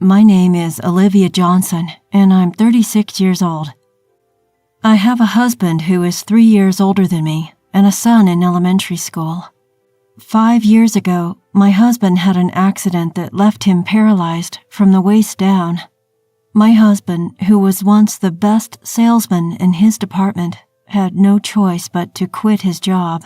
My name is Olivia Johnson, and I'm 36 years old. I have a husband who is 3 years older than me and a son in elementary school. 5 years ago, my husband had an accident that left him paralyzed from the waist down. My husband, who was once the best salesman in his department, had no choice but to quit his job.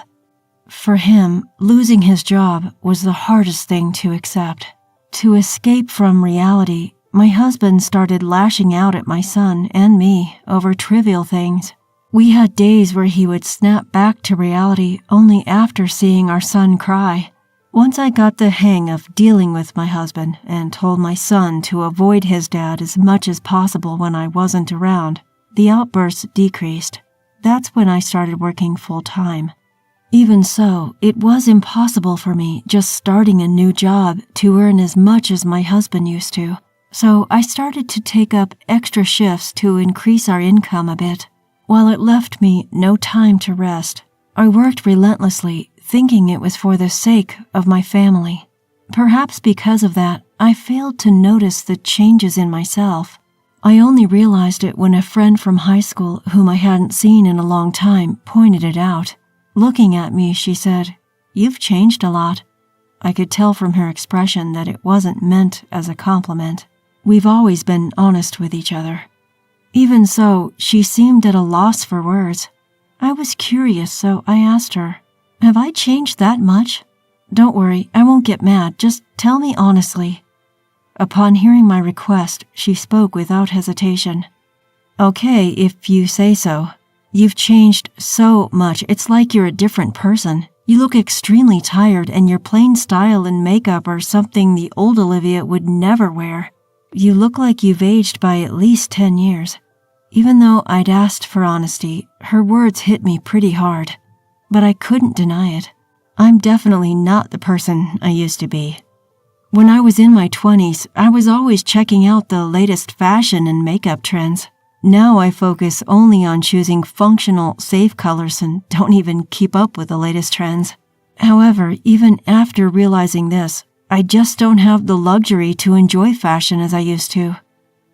For him, losing his job was the hardest thing to accept. To escape from reality, my husband started lashing out at my son and me over trivial things. We had days where he would snap back to reality only after seeing our son cry. Once I got the hang of dealing with my husband and told my son to avoid his dad as much as possible when I wasn't around, the outbursts decreased. That's when I started working full-time. Even so, it was impossible for me just starting a new job to earn as much as my husband used to. So I started to take up extra shifts to increase our income a bit. While it left me no time to rest, I worked relentlessly, thinking it was for the sake of my family. Perhaps because of that, I failed to notice the changes in myself. I only realized it when a friend from high school whom I hadn't seen in a long time pointed it out. Looking at me, she said, "You've changed a lot." I could tell from her expression that it wasn't meant as a compliment. We've always been honest with each other. Even so, she seemed at a loss for words. I was curious, so I asked her, "Have I changed that much?" "Don't worry, I won't get mad. Just tell me honestly." Upon hearing my request, she spoke without hesitation. "Okay, if you say so. You've changed so much, it's like you're a different person. You look extremely tired, and your plain style and makeup are something the old Olivia would never wear. You look like you've aged by at least 10 years. Even though I'd asked for honesty, her words hit me pretty hard. But I couldn't deny it. I'm definitely not the person I used to be. When I was in my 20s, I was always checking out the latest fashion and makeup trends. Now I focus only on choosing functional, safe colors and don't even keep up with the latest trends. However, even after realizing this, I just don't have the luxury to enjoy fashion as I used to.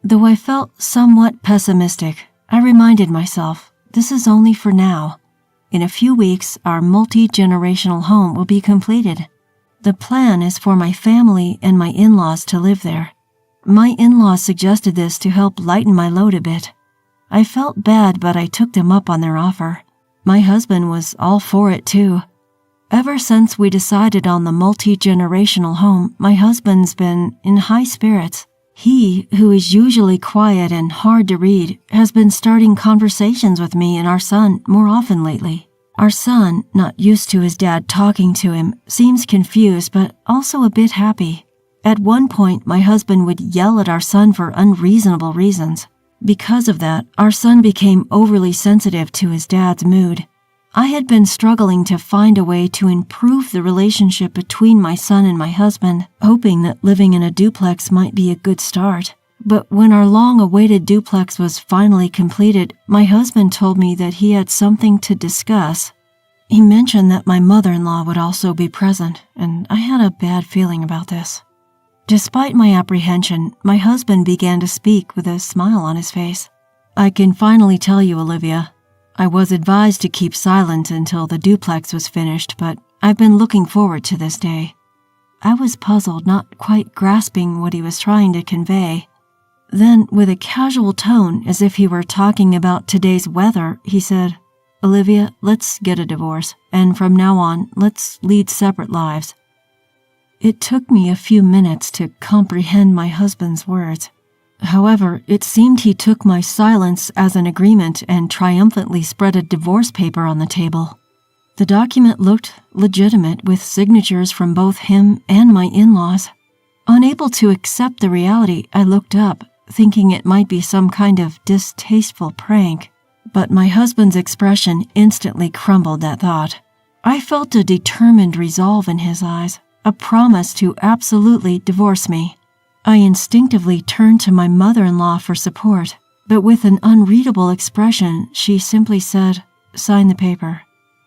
Though I felt somewhat pessimistic, I reminded myself, this is only for now. In a few weeks, our multi-generational home will be completed. The plan is for my family and my in-laws to live there. My in-laws suggested this to help lighten my load a bit. I felt bad, but I took them up on their offer. My husband was all for it too. Ever since we decided on the multi-generational home, my husband's been in high spirits. He, who is usually quiet and hard to read, has been starting conversations with me and our son more often lately. Our son, not used to his dad talking to him, seems confused but also a bit happy. At one point, my husband would yell at our son for unreasonable reasons. Because of that, our son became overly sensitive to his dad's mood. I had been struggling to find a way to improve the relationship between my son and my husband, hoping that living in a duplex might be a good start. But when our long-awaited duplex was finally completed, my husband told me that he had something to discuss. He mentioned that my mother-in-law would also be present, and I had a bad feeling about this. Despite my apprehension, my husband began to speak with a smile on his face. "I can finally tell you, Olivia. I was advised to keep silent until the duplex was finished, but I've been looking forward to this day." I was puzzled, not quite grasping what he was trying to convey. Then, with a casual tone, as if he were talking about today's weather, he said, "Olivia, let's get a divorce, and from now on, let's lead separate lives." It took me a few minutes to comprehend my husband's words. However, it seemed he took my silence as an agreement and triumphantly spread a divorce paper on the table. The document looked legitimate, with signatures from both him and my in-laws. Unable to accept the reality, I looked up, thinking it might be some kind of distasteful prank. But my husband's expression instantly crumbled that thought. I felt a determined resolve in his eyes, a promise to absolutely divorce me. I instinctively turned to my mother-in-law for support, but with an unreadable expression, she simply said, "Sign the paper."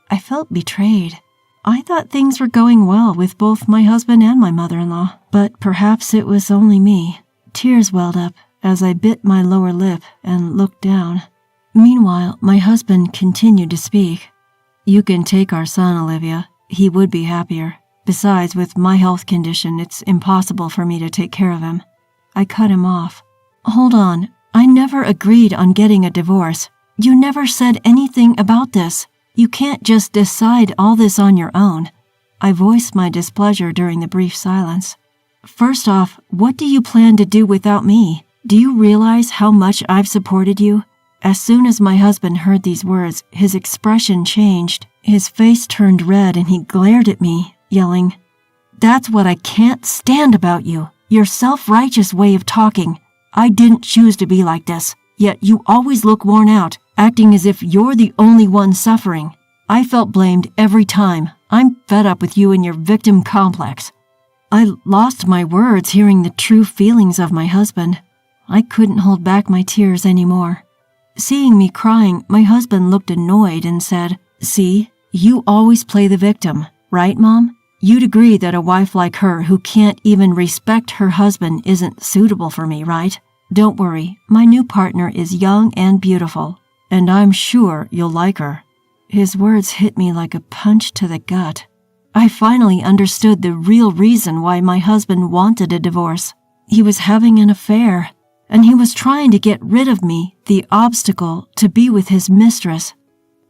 I felt betrayed. I thought things were going well with both my husband and my mother-in-law, but perhaps it was only me. Tears welled up as I bit my lower lip and looked down. Meanwhile, my husband continued to speak. "You can take our son, Olivia. He would be happier. Besides, with my health condition, it's impossible for me to take care of him." I cut him off. "Hold on. I never agreed on getting a divorce. You never said anything about this. You can't just decide all this on your own." I voiced my displeasure during the brief silence. "First off, what do you plan to do without me? Do you realize how much I've supported you?" As soon as my husband heard these words, his expression changed. His face turned red and he glared at me, yelling, "That's what I can't stand about you. Your self-righteous way of talking. I didn't choose to be like this, yet you always look worn out, acting as if you're the only one suffering. I felt blamed every time. I'm fed up with you and your victim complex." I lost my words hearing the true feelings of my husband. I couldn't hold back my tears anymore. Seeing me crying, my husband looked annoyed and said, "See, you always play the victim, right, Mom? You'd agree that a wife like her who can't even respect her husband isn't suitable for me, right? Don't worry, my new partner is young and beautiful, and I'm sure you'll like her." His words hit me like a punch to the gut. I finally understood the real reason why my husband wanted a divorce. He was having an affair, and he was trying to get rid of me, the obstacle to be with his mistress.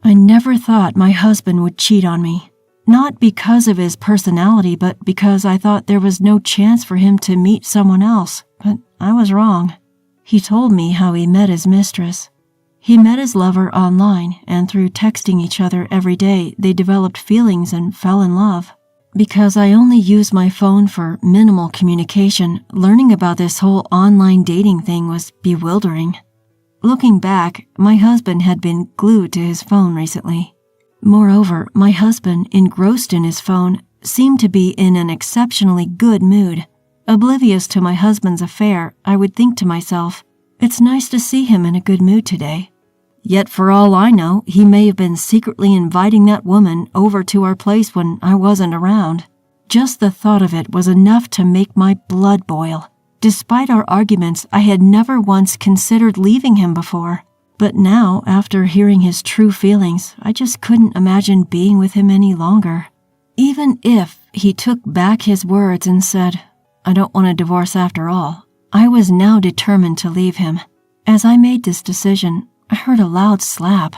I never thought my husband would cheat on me. Not because of his personality, but because I thought there was no chance for him to meet someone else. But I was wrong. He told me how he met his mistress. He met his lover online, and through texting each other every day, they developed feelings and fell in love. Because I only use my phone for minimal communication, learning about this whole online dating thing was bewildering. Looking back, my husband had been glued to his phone recently. Moreover, my husband, engrossed in his phone, seemed to be in an exceptionally good mood. Oblivious to my husband's affair, I would think to myself, "It's nice to see him in a good mood today." Yet for all I know, he may have been secretly inviting that woman over to our place when I wasn't around. Just the thought of it was enough to make my blood boil. Despite our arguments, I had never once considered leaving him before. But now, after hearing his true feelings, I just couldn't imagine being with him any longer. Even if he took back his words and said, "I don't want a divorce after all," I was now determined to leave him. As I made this decision, I heard a loud slap.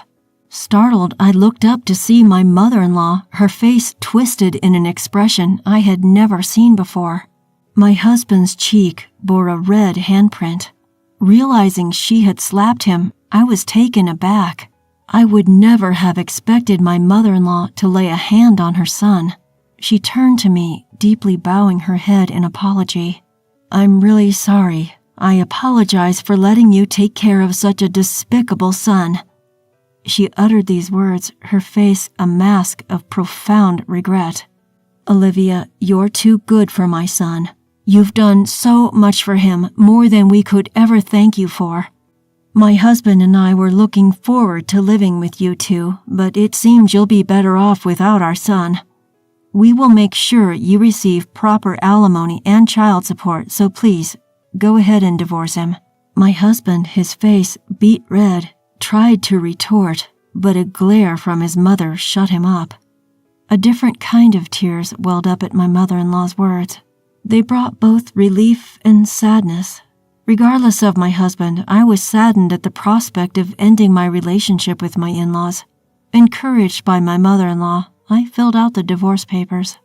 Startled, I looked up to see my mother-in-law, her face twisted in an expression I had never seen before. My husband's cheek bore a red handprint. Realizing she had slapped him, I was taken aback. I would never have expected my mother-in-law to lay a hand on her son. She turned to me, deeply bowing her head in apology. "I'm really sorry. I apologize for letting you take care of such a despicable son." She uttered these words, her face a mask of profound regret. "Olivia, you're too good for my son. You've done so much for him, more than we could ever thank you for. My husband and I were looking forward to living with you two, but it seems you'll be better off without our son. We will make sure you receive proper alimony and child support, so please, go ahead and divorce him." My husband, his face beet red, tried to retort, but a glare from his mother shut him up. A different kind of tears welled up at my mother-in-law's words. They brought both relief and sadness. Regardless of my husband, I was saddened at the prospect of ending my relationship with my in-laws. Encouraged by my mother-in-law, I filled out the divorce papers.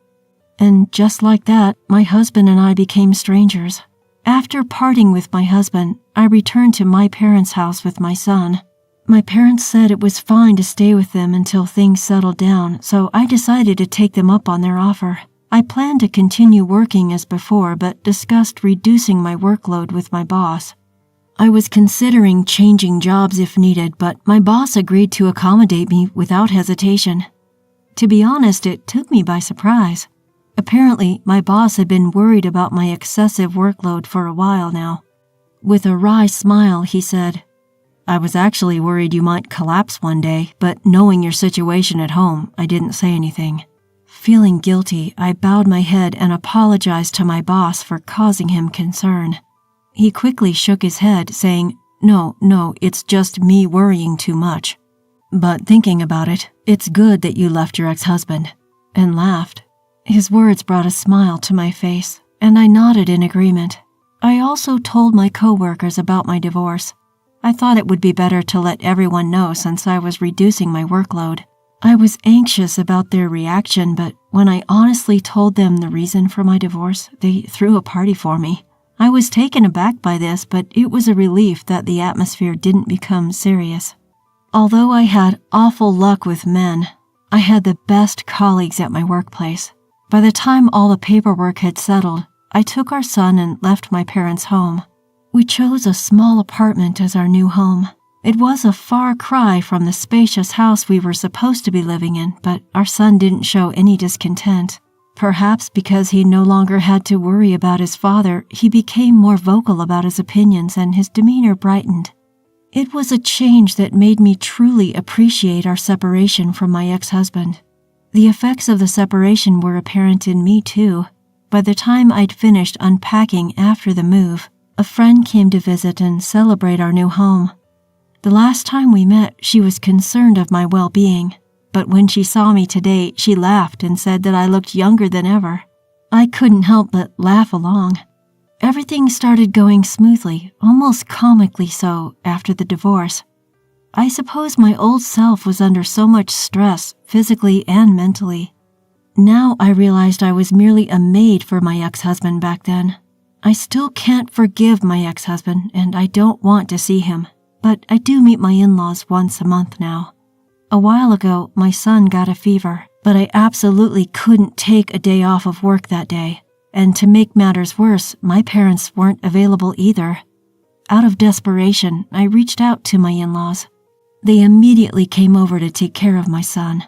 And just like that, my husband and I became strangers. After parting with my husband, I returned to my parents' house with my son. My parents said it was fine to stay with them until things settled down, so I decided to take them up on their offer. I planned to continue working as before, but discussed reducing my workload with my boss. I was considering changing jobs if needed, but my boss agreed to accommodate me without hesitation. To be honest, it took me by surprise. Apparently, my boss had been worried about my excessive workload for a while now. With a wry smile, he said, "I was actually worried you might collapse one day, but knowing your situation at home, I didn't say anything." Feeling guilty, I bowed my head and apologized to my boss for causing him concern. He quickly shook his head, saying, No, it's just me worrying too much. But thinking about it, it's good that you left your ex-husband," and laughed. His words brought a smile to my face, and I nodded in agreement. I also told my coworkers about my divorce. I thought it would be better to let everyone know since I was reducing my workload. I was anxious about their reaction, but when I honestly told them the reason for my divorce, they threw a party for me. I was taken aback by this, but it was a relief that the atmosphere didn't become serious. Although I had awful luck with men, I had the best colleagues at my workplace. By the time all the paperwork had settled, I took our son and left my parents' home. We chose a small apartment as our new home. It was a far cry from the spacious house we were supposed to be living in, but our son didn't show any discontent. Perhaps because he no longer had to worry about his father, he became more vocal about his opinions and his demeanor brightened. It was a change that made me truly appreciate our separation from my ex-husband. The effects of the separation were apparent in me too. By the time I'd finished unpacking after the move, a friend came to visit and celebrate our new home. The last time we met, she was concerned of my well-being, but when she saw me today, she laughed and said that I looked younger than ever. I couldn't help but laugh along. Everything started going smoothly, almost comically so, after the divorce. I suppose my old self was under so much stress, physically and mentally. Now I realized I was merely a maid for my ex-husband back then. I still can't forgive my ex-husband, and I don't want to see him, but I do meet my in-laws once a month now. A while ago, my son got a fever, but I absolutely couldn't take a day off of work that day. And to make matters worse, my parents weren't available either. Out of desperation, I reached out to my in-laws. They immediately came over to take care of my son.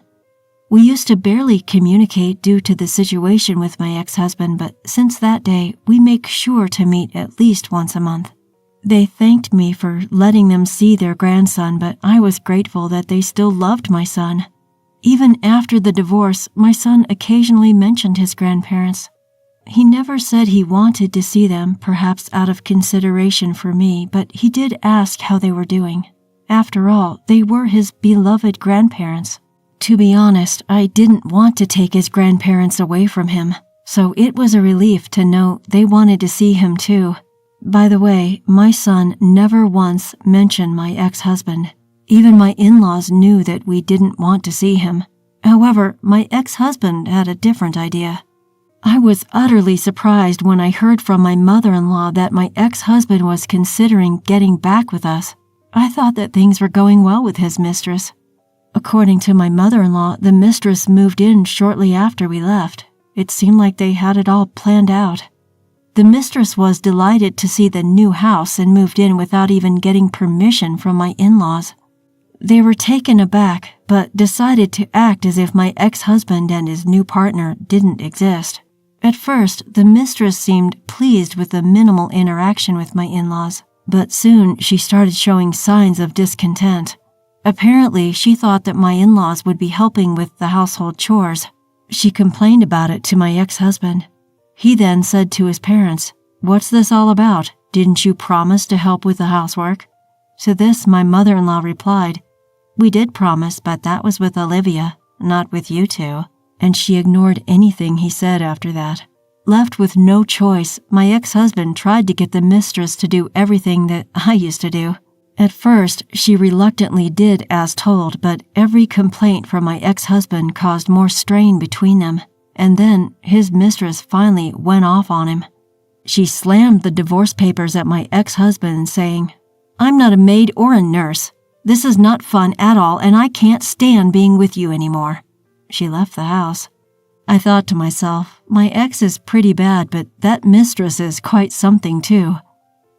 We used to barely communicate due to the situation with my ex-husband, but since that day, we make sure to meet at least once a month. They thanked me for letting them see their grandson, but I was grateful that they still loved my son. Even after the divorce, my son occasionally mentioned his grandparents. He never said he wanted to see them, perhaps out of consideration for me, but he did ask how they were doing. After all, they were his beloved grandparents. To be honest, I didn't want to take his grandparents away from him, so it was a relief to know they wanted to see him too. By the way, my son never once mentioned my ex-husband. Even my in-laws knew that we didn't want to see him. However, my ex-husband had a different idea. I was utterly surprised when I heard from my mother-in-law that my ex-husband was considering getting back with us. I thought that things were going well with his mistress. According to my mother-in-law, the mistress moved in shortly after we left. It seemed like they had it all planned out. The mistress was delighted to see the new house and moved in without even getting permission from my in-laws. They were taken aback, but decided to act as if my ex-husband and his new partner didn't exist. At first, the mistress seemed pleased with the minimal interaction with my in-laws, but soon she started showing signs of discontent. Apparently, she thought that my in-laws would be helping with the household chores. She complained about it to my ex-husband. He then said to his parents, "What's this all about? Didn't you promise to help with the housework?" To this, my mother-in-law replied, "We did promise, but that was with Olivia, not with you two." And she ignored anything he said after that. Left with no choice, my ex-husband tried to get the mistress to do everything that I used to do. At first, she reluctantly did as told, but every complaint from my ex-husband caused more strain between them, and then his mistress finally went off on him. She slammed the divorce papers at my ex-husband, saying, "I'm not a maid or a nurse. This is not fun at all, and I can't stand being with you anymore." She left the house. I thought to myself, my ex is pretty bad, but that mistress is quite something too.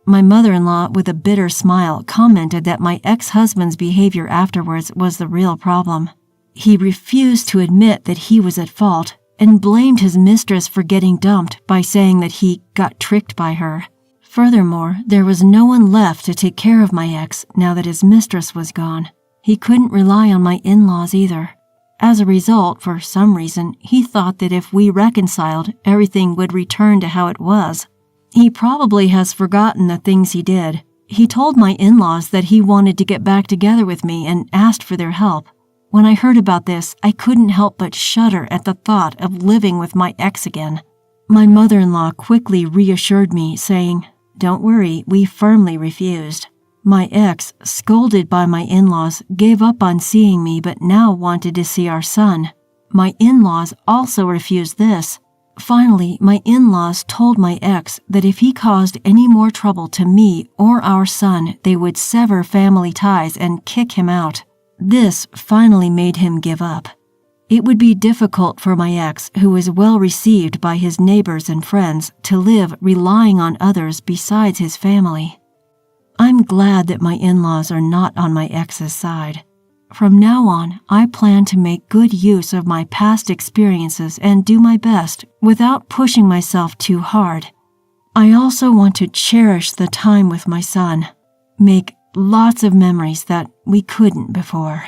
My mother-in-law, with a bitter smile, commented that my ex-husband's behavior afterwards was the real problem. He refused to admit that he was at fault and blamed his mistress for getting dumped by saying that he got tricked by her. Furthermore, there was no one left to take care of my ex now that his mistress was gone. He couldn't rely on my in-laws either. As a result, for some reason, he thought that if we reconciled, everything would return to how it was. He probably has forgotten the things he did. He told my in-laws that he wanted to get back together with me and asked for their help. When I heard about this, I couldn't help but shudder at the thought of living with my ex again. My mother-in-law quickly reassured me, saying, "Don't worry, we firmly refused." My ex, scolded by my in-laws, gave up on seeing me but now wanted to see our son. My in-laws also refused this. Finally, my in-laws told my ex that if he caused any more trouble to me or our son, they would sever family ties and kick him out. This finally made him give up. It would be difficult for my ex, who was well received by his neighbors and friends, to live relying on others besides his family. I'm glad that my in-laws are not on my ex's side. From now on, I plan to make good use of my past experiences and do my best without pushing myself too hard. I also want to cherish the time with my son, make lots of memories that we couldn't before.